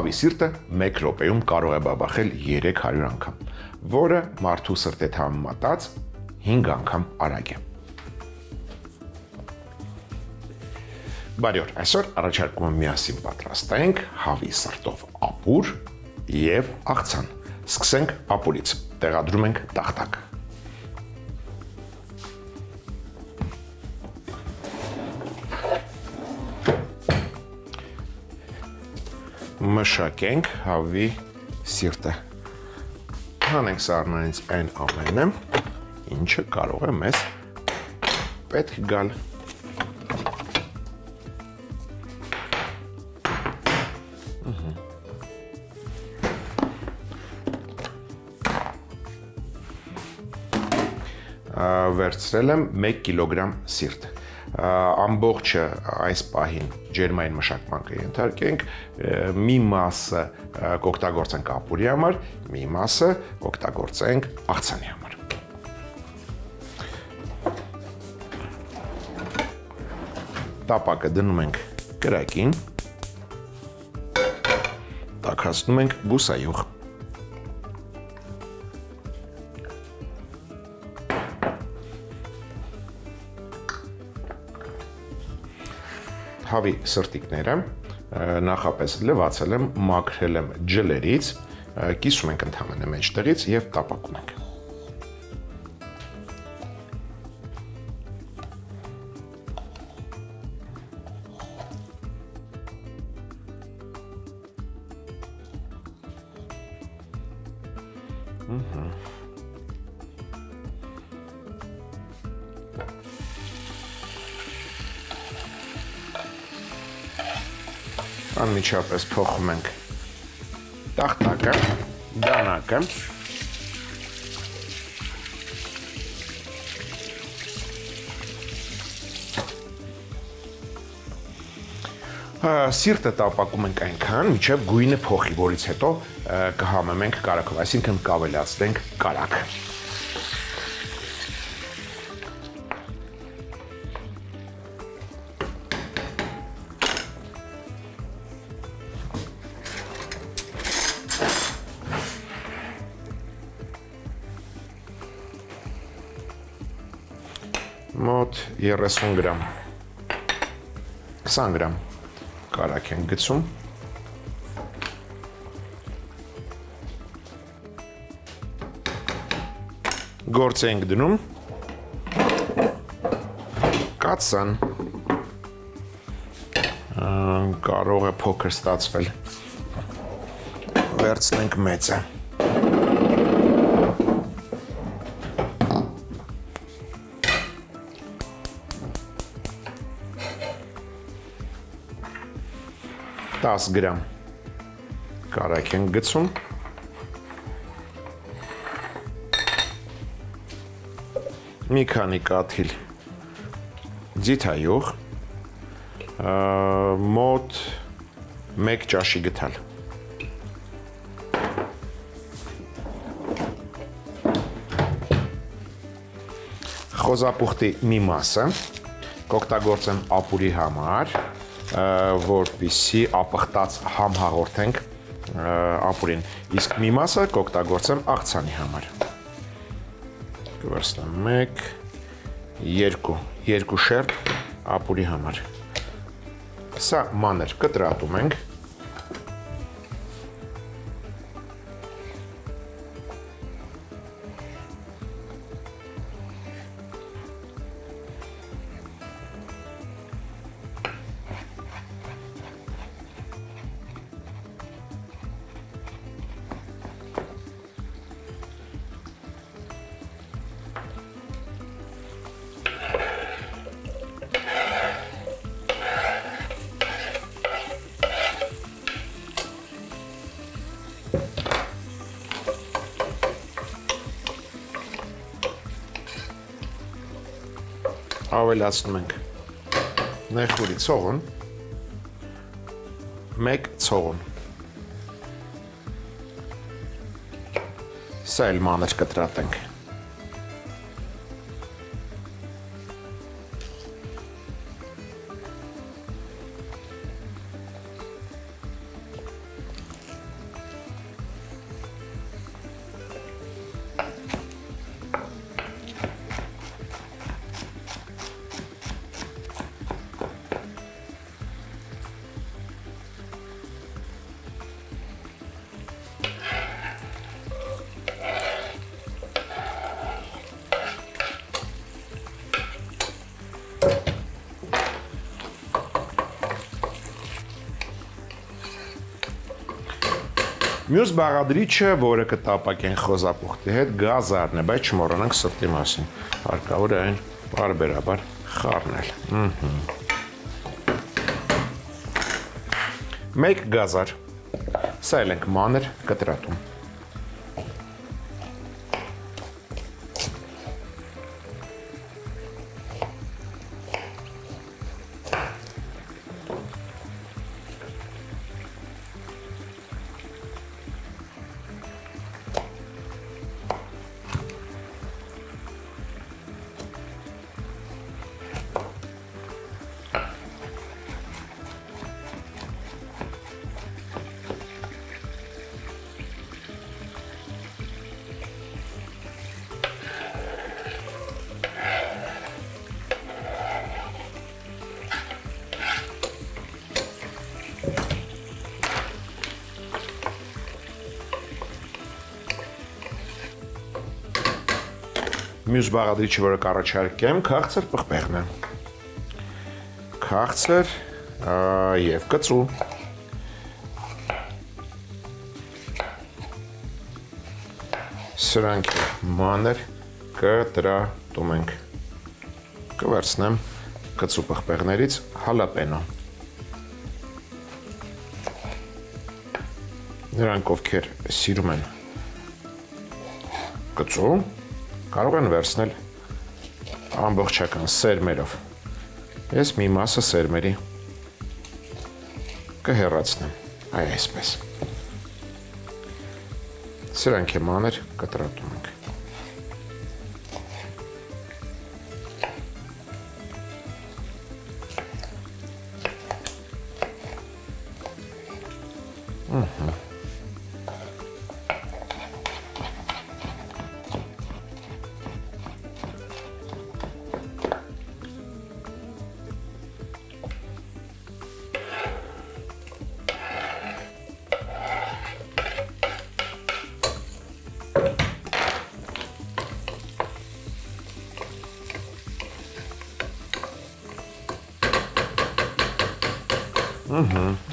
Հավի սիրտը 1 րոպեում կարող է բաբախել 300 անգամ, որը մարդու սրտեթ համեմատած 5 անգամ արագ է։ Բարի օր, այսօր առաջարկում եմ միասին պատրաստենք հավի սրտով ապուր և աղցան։ Սկսենք ապուրից, տեղադրում ենք տախտակ։ Մշակենք հավի սիրտը։ Հանենք սառնանից այն ամենը, ինչը կարող է մեզ պետք գալ։ Վերցրել եմ 1 կիլոգրամ սիրտ։ Ամբողջը այս պահին ջերմային մշակման կենթարկենք, մի մասը կօգտագործենք ապուրի համար, մի մասը կօգտագործենք աղցանի համար։ Տապակը դնում ենք կրակին, տաքացնում ենք բուսայուղ։ Հավի սրտիկները նախապես լվացել եմ, մաքրել եմ ջլերից, կիսում ենք ընդհանրապես մեջտեղից և տապակում ենք։ Անմիջապես փոխում ենք տախտակը, դանակը, սիրտը տապակում ենք այնքան, մինչև գույնը փոխի, որից հետո կհամեմենք կարագով, այսինքն կավելացնենք կարագ։ Մոտ 30 գրամ, 20 գրամ կարագ ենք գցում։ Գործ ենք դնում, կաթսան, կարող է փոքր ստացվել, վերցնենք մեծը։ Տաս գրամ կարագ ենք գցում, մի քանի կաթիլ ձիթայուղ, մոտ 1 ճաշի գթալ։ Խոզապուխտի մի մասը կօգտագործեմ ապուրի համար, որպեսզի ապխտած համ հաղորդենք ապուրին, իսկ մի մասը կօգտագործեմ աղցանի համար։ Կվերցնեմ 1, 2 շերտ ապուրի համար։ Սա մանր կտրատում ենք։ Ավելացնում ենք նեխուրի ցողուն, 1 ցողուն։ Սա էլ մանր կտրատենք։ Մյուս բաղադրիչը, որը կտապակենք խոզապուխտի հետ, գազարն է, բայց չմոռանանք սրտի մասին։ Հարկավոր է այն պարբերաբար խառնել։ Մեկ գազար։ Սա էլ ենք մանր կտրատում։ Մյուս բաղադրիչը, որը կառաջարկեմ, քաղցր պղպեղն է։ Քաղցր և կծու։ Սրանք մանր կտրատում ենք։ Կվերցնեմ կծու պղպեղներից հալապենո։ Նրանք, ովքեր սիրում են կծու, կարող են վերցնել ամբողջական սերմերով։ Ես մի մասը սերմերի կհեռացնեմ, այսպես։ Սրանք է մանր կտրատում ենք։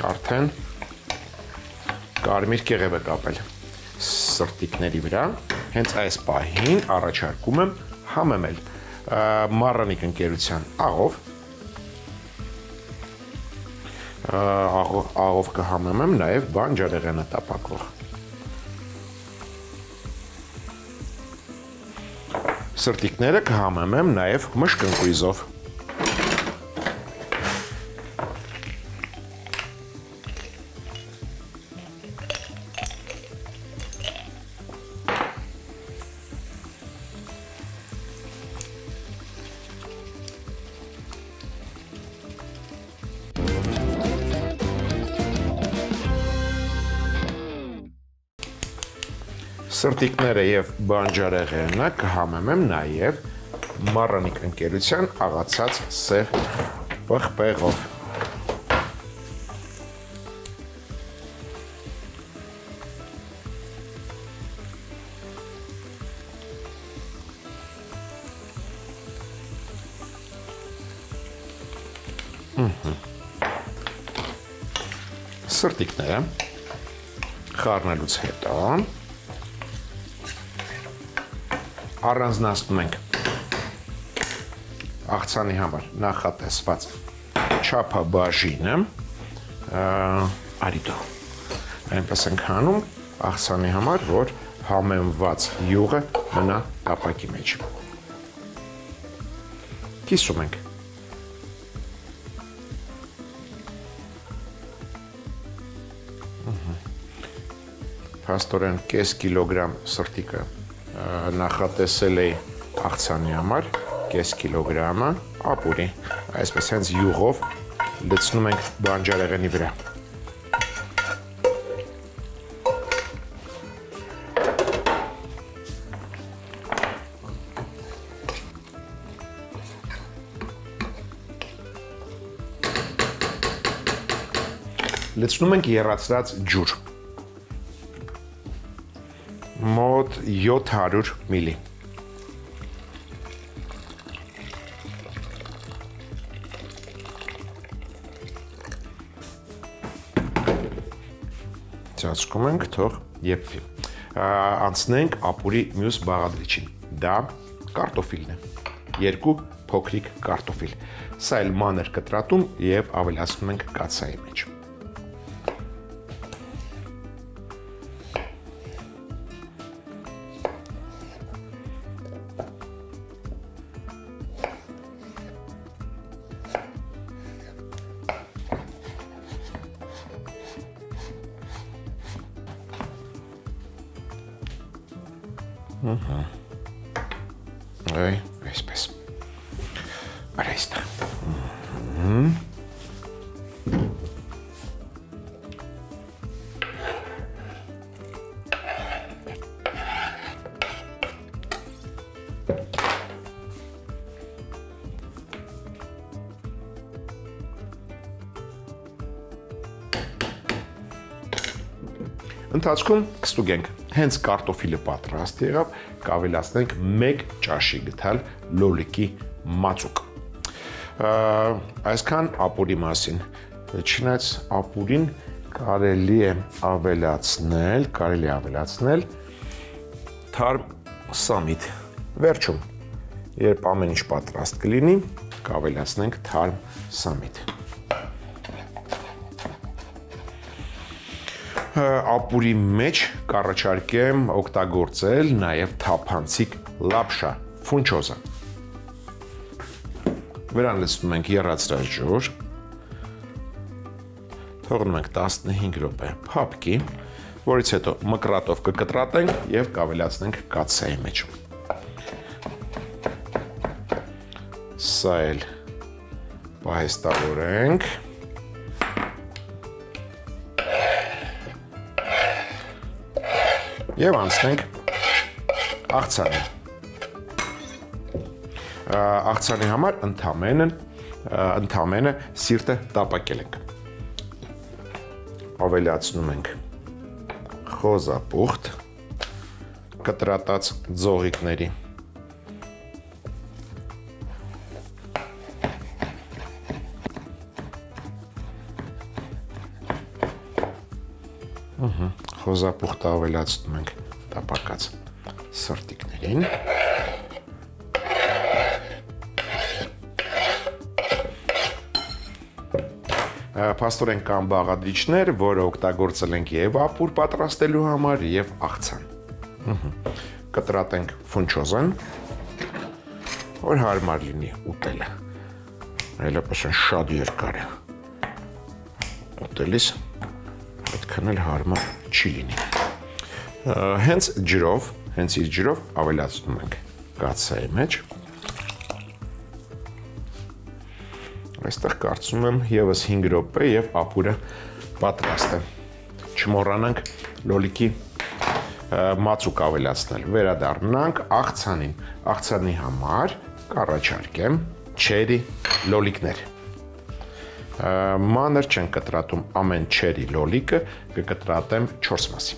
Արդեն կարմիր կեղև է կապել սրտիկների վրա, հենց այս պահին առաջարկում եմ համեմել մառանիկ ընկերության աղով կհամեմեմ նաև բանջարեղենը տապակվող։ Սրտիկները կհամեմեմ նաև մշկընկույզով։ Սրտիկները և բանջարեղենը կհամեմեմ նաև մառանիկ ընկերության աղացած սև պղպեղով։ Սրտիկները խառնելուց հետո առանձնացնում ենք աղցանի համար նախատեսված չափաբաժինը, արի դու, այնպես ենք հանում աղցանի համար, որ համեմված յուղը մնա տապակի մեջ։ Կիսում ենք։ Փաստորեն կես կիլոգրամ սրտիկը նախատեսել էի աղցանի համար, կես կիլոգրամը ապուրի, այսպես հենց յուղով լցնում ենք բանջարեղենի վրա։ Լցնում ենք եռացրած ջուր, մոտ 700 միլի։ Ծածկում ենք, թող եփվի։ Անցնենք ապուրի մյուս բաղադրիչին։ Դա կարտոֆիլն է։ 2 փոքրիկ կարտոֆիլ։ Սա էլ մանր կտրատում եւ ավելացնում ենք կաթսայի մեջ։ Այ, այսպես։ Արա այստեղ։ Ընթացքում կստուգենք, հենց կարտոֆիլը պատրաստ եղավ, կավելացնենք 1 ճաշի գթալ լոլիկի մածուկ։ Այսքան ապուրի մասին, չնայած ապուրին կարելի է ավելացնել թարմ սամիտ։ Վերջում, երբ ամեն ինչ պատրաստ կլինի, կավելացնենք թարմ սամիտ։ Ապուրի մեջ կառաջարկեմ օգտագործել նաև թափանցիկ լապշա, ֆունչոզա։ Վրան լցնում ենք եռացրած ջուր, թողնում ենք 15 րոպե փափկի, որից հետո մկրատով կկտրատենք եւ կավելացնենք կաթսայի մեջ։ Սա էլ պահեստավորենք։ Եվ անցնենք աղցանի։ Աղցանի համար ընդամենը սիրտը տապակել ենք։ Ավելացնում ենք խոզապուխտ, կտրատած ձողիկների։ Խոզապուխտը ավելացնում ենք տապակած սրտիկներին։ Փաստորեն կան բաղադրիչներ, որը օգտագործել ենք եւ ապուր պատրաստելու համար, եւ աղցան։ Կտրատենք ֆունչոզան, որ հարմար լինի ուտելը։ Այլապես շատ երկար է։ Ուտելիս այդքան էլ հարմար չի լինի։ Հենց իր ջրով ավելացնում ենք կաթսայի մեջ։ Այստեղ կարծում եմ եւս 5 րոպե եւ ապուրը պատրաստ է։ Չմոռանանք լոլիկի մածուկ ավելացնել։ Վերադառնանք աղցանին։ Աղցանի համար կառաջարկեմ չերի լոլիկներ։ Մանր չեն կտրատում ամեն չերի լոլիկը, կկտրատեմ 4 մասի։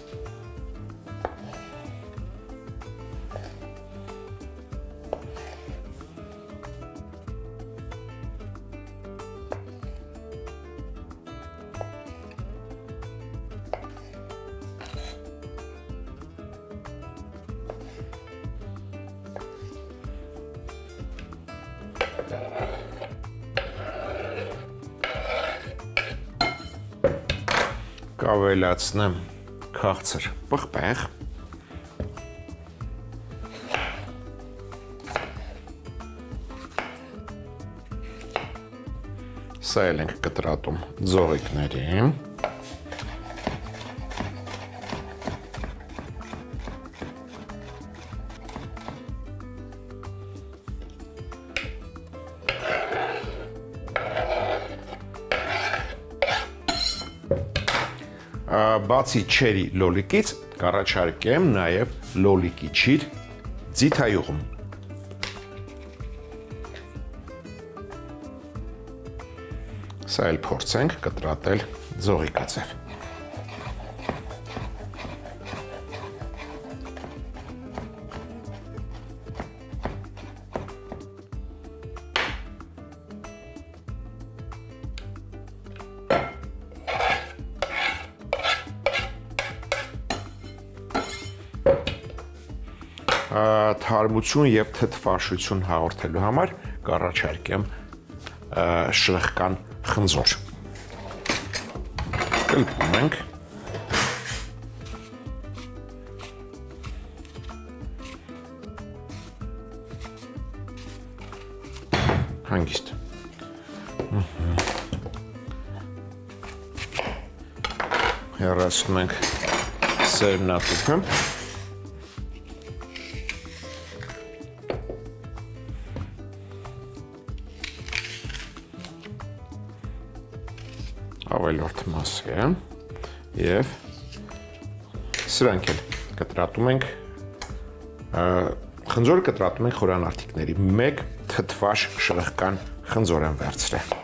Կավելացնեմ քաղցր պղպեղ, սա էլ ենք կտրատում ձողիկներին, բացի չերի լոլիկից կառաջարկեմ նաև լոլիկի չիր ձիթայուղում։ Սա էլ փորձենք կտրատել ձողիկաձև։ թարմություն եւ թթվաշություն հաղորդելու համար կառաջարկեմ շրխկան խնձոր։ Կլպում ենք։ Հանգիստ։ Հեռացնում ենք սերմնատուփը։ Ավելորդ մասը եւ սրանք էլ կտրատում ենք խնձորը կտրատում ենք խորանարդիկների 1 թթվաշ շրխկան խնձոր եմ վերցրել։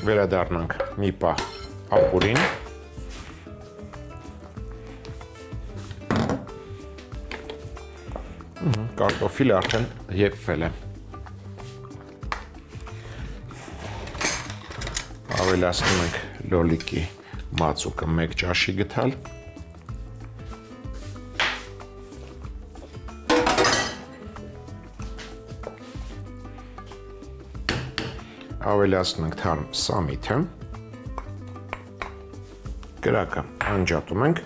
Վերադառնանք մի պահ ապուրին։ Կարտոֆիլը արդեն եփվել է։ Ավելացնում ենք լոլիկի մածուկը 1 ճաշի գթալ։ Ավելացնում ենք թարմ սամիթը, կրակը անջատում ենք,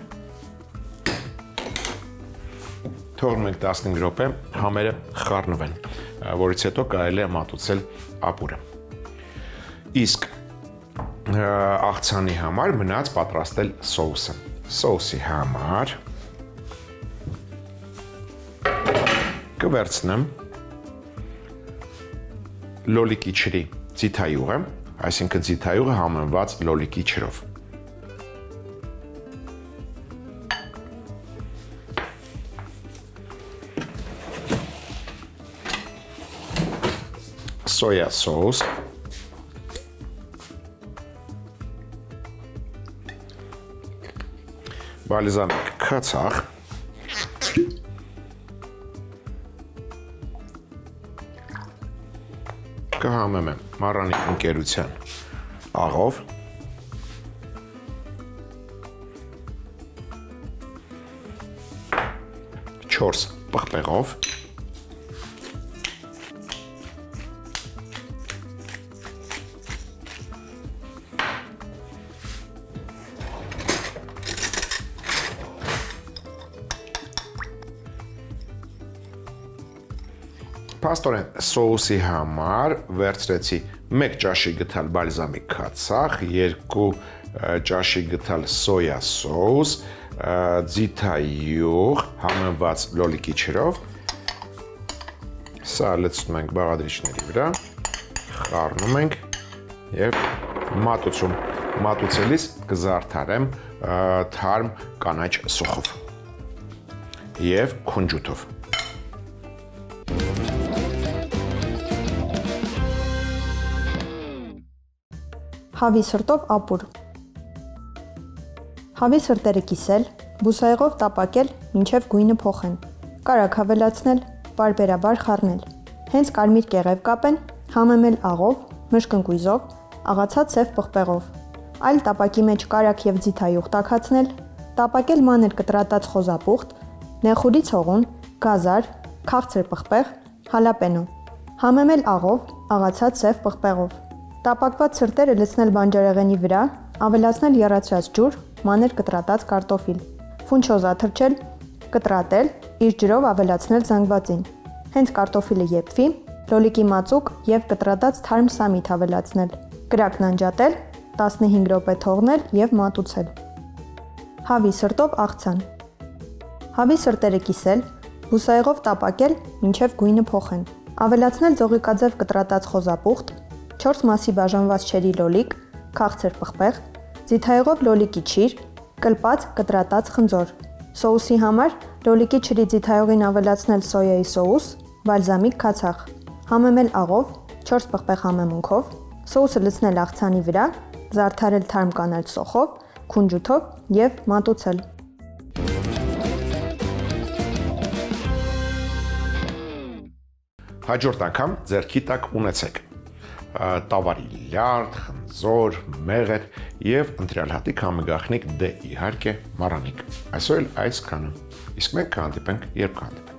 թողնում ենք 15 րոպե համերը խառնվեն, որից հետո կարելի է մատուցել ապուրը։ Իսկ աղցանի համար մնաց պատրաստել սոուսը։ Սոուսի համար կվերցնեմ լոլիկի ջրի ձիթայուղը, այսինքն ձիթայուղը համեմված լոլիկի ջրով։ Soya sauce, բալզամիկ քացախ, կհամեմեմ մառանի ընկերության աղով, 4 պղպեղով, Պաստորեն սոուսի համար վերցրեցի 1 ճաշի գթալ բալզամիկ քացախ, 2 ճաշի գթալ սոյա սոուս, ձիթայուղ համեմված լոլիկի ջրով, սա լցնում ենք բաղադրիչների վրա, խառնում ենք եւ մատուցելիս կզարդարեմ թարմ կանաչ սոխով եւ քունջութով։ Հավի սրտով ապուր։ Հավի սրտերը կիսել, բուսայղով տապակել, մինչև գույնը փոխեն։ Կարագ հավելացնել, պարբերաբար խառնել։ Հենց կարմիր կեղև կապեն, համեմել աղով, մշկընկույզով, աղացած սև պղպեղով։ Այլ տապակի մեջ կարագ եւ ձիթայուղ տաքացնել, տապակել մանր կտրատած խոզապուխտ, նեխուրի ցողուն, գազար, քաղցր պղպեղ, հալապենո։ Համեմել աղով, աղացած սև պղպեղով։ Տապակված սրտերը լցնել բանջարեղենի վրա, ավելացնել եռացրած ջուր, մանր կտրատած կարտոֆիլ։ Ֆունչոզա թրջել, կտրատել, իր ջրով ավելացնել զանգվածին։ Հենց կարտոֆիլը եփվի, լոլիկի մածուկ եւ կտրատած թարմ սամիթ ավելացնել։ Կրակն անջատել, 15 րոպե թողնել եւ մատուցել։ Հավի սրտով աղցան։ Հավի սրտերը կիսել, բուսայղով տապակել, մինչև գույնը փոխեն։ Ավելացնել ձողիկաձև կտրատած խոզապուխտ, 4 մասի բաժանված չերի լոլիկ, քաղցր պղպեղ, ձիթայուղով լոլիկի չիր, կլպած կտրատած խնձոր։ Սոուսի համար լոլիկի չրի ձիթայուղին ավելացնել սոյայի սոուս, բալզամիկ քացախ, համեմել աղով, 4 պղպեղ համեմունքով, սոուսը լցնել աղցանի վրա, զարդարել թարմ կանաչ սոխով, քունջութով եւ մատուցել։ Հաջորդ անգամ ձեռքի տակ ունեցեք տավարի լյարդ, խնձոր, մեղր եւ ընտրյալ հատիկ համագախնիկ դե իհարկե մառանիկ։ Այսօր էլ այսքանը։ Իսկ մենք կհանդիպենք երբ կհանդիպենք։